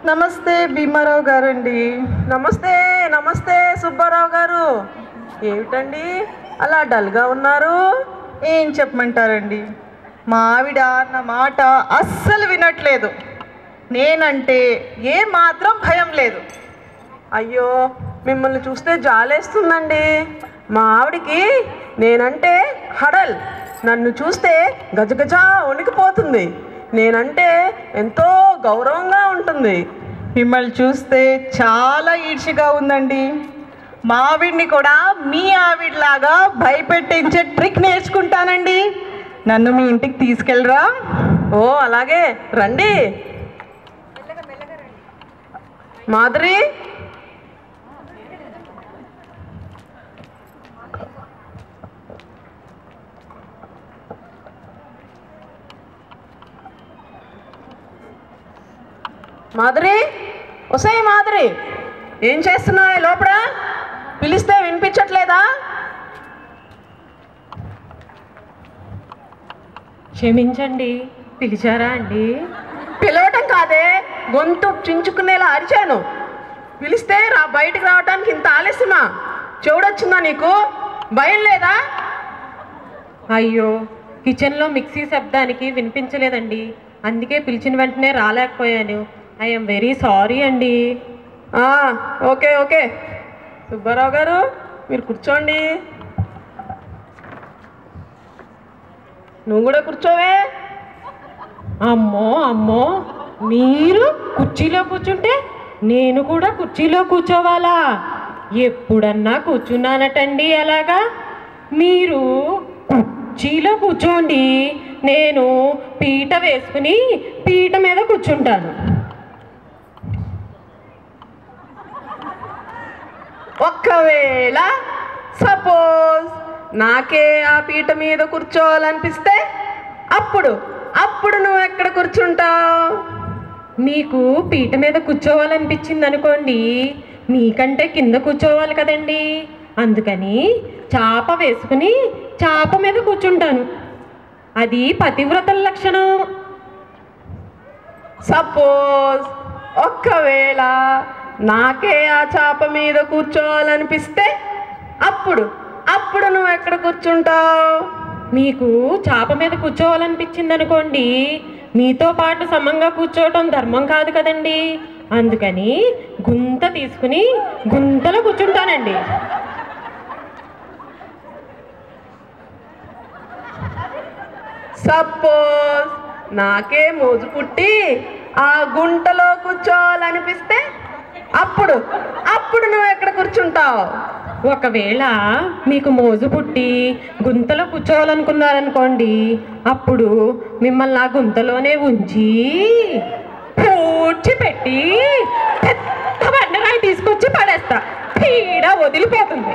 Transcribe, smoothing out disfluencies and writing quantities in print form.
నమస్తే భీమారావు గారండి. నమస్తే నమస్తే సుబ్బారావు గారు. ఏమిటండి అలా డల్గా ఉన్నారు? ఏం చెప్పమంటారండి, మా ఆవిడ నా మాట అస్సలు వినట్లేదు. నేనంటే ఏ మాత్రం భయం లేదు. అయ్యో, మిమ్మల్ని చూస్తే జాలేస్తుందండి. మా ఆవిడికి నేనంటే హడల్. నన్ను చూస్తే గజగజ వణికిపోతుంది. నేనంటే ఎంతో గౌరవంగా ఉంటుంది. మిమ్మల్ని చూస్తే చాలా ఈర్ష్యగా ఉందండి. మా ఆవిడ్ని కూడా మీ ఆవిడలాగా భయపెట్టించే ట్రిక్ నేర్చుకుంటానండి. నన్ను మీ ఇంటికి తీసుకెళ్ళరా? ఓ అలాగే రండి. మాధురి, మాధురి, ఒసేయ్ మాధురి, ఏం చేస్తున్నావు లోపల? పిలిస్తే వినిపించట్లేదా? క్షమించండి, పిలిచారా అండి? పిలవటం కాదే, గొంతు చించుకునేలా అరిచాను. పిలిస్తే బయటికి రావడానికి ఇంత ఆలస్యమా? చెవుడొచ్చిందా నీకు? భయం లేదా? అయ్యో, కిచెన్లో మిక్సీ శబ్దానికి వినిపించలేదండి. అందుకే పిలిచిన వెంటనే రాలేకపోయాను. ఐఎమ్ వెరీ సారీ అండి. Okay okay. సుబ్బారావు గారు, మీరు కూర్చోండి. నువ్వు కూడా కూర్చోవే. అమ్మో అమ్మో, మీరు కుర్చీలో కూర్చుంటే నేను కూడా కుర్చీలో కూర్చోవాలా? ఎప్పుడన్నా కూర్చున్నానటండి అలాగా? మీరు కుర్చీలో కూర్చోండి, నేను పీట వేసుకుని పీట మీద కూర్చుంటాను. ఒక్కవేళ సపోజ్ నాకే ఆ పీట మీద కూర్చోవాలనిపిస్తే అప్పుడు అప్పుడు నువ్వు ఎక్కడ కూర్చుంటావు? మీకు పీట మీద కూర్చోవాలనిపించింది అనుకోండి, మీకంటే కింద కూర్చోవాలి కదండి. అందుకని చాప వేసుకుని చాప మీద కూర్చుంటాను. అది పతివ్రతల లక్షణం. సపోజ్ ఒక్కవేళ నాకే ఆ చాప మీద కూర్చోవాలనిపిస్తే అప్పుడు అప్పుడు నువ్వు ఎక్కడ కూర్చుంటావు? మీకు చాప మీద కూర్చోవాలనిపించింది అనుకోండి, మీతో పాటు సమంగా కూర్చోవటం ధర్మం కాదు కదండి. అందుకని గుంత తీసుకుని గుంతలో కూర్చుంటానండి. సపోజ్ నాకే మోజు పుట్టి ఆ గుంటలో కూర్చోవాలనిపిస్తే అప్పుడు అప్పుడు నువ్వు ఎక్కడ కూర్చుంటావు? ఒకవేళ మీకు మోజు పుట్టి గుంతలో కూర్చోవాలనుకున్నారనుకోండి, అప్పుడు మిమ్మల్ని ఆ గుంతలోనే ఉంచి పూడ్చి పెట్టి పెద్ద బండరాయి తీసుకొచ్చి పడేస్తా. పీడ వదిలిపోతుంది.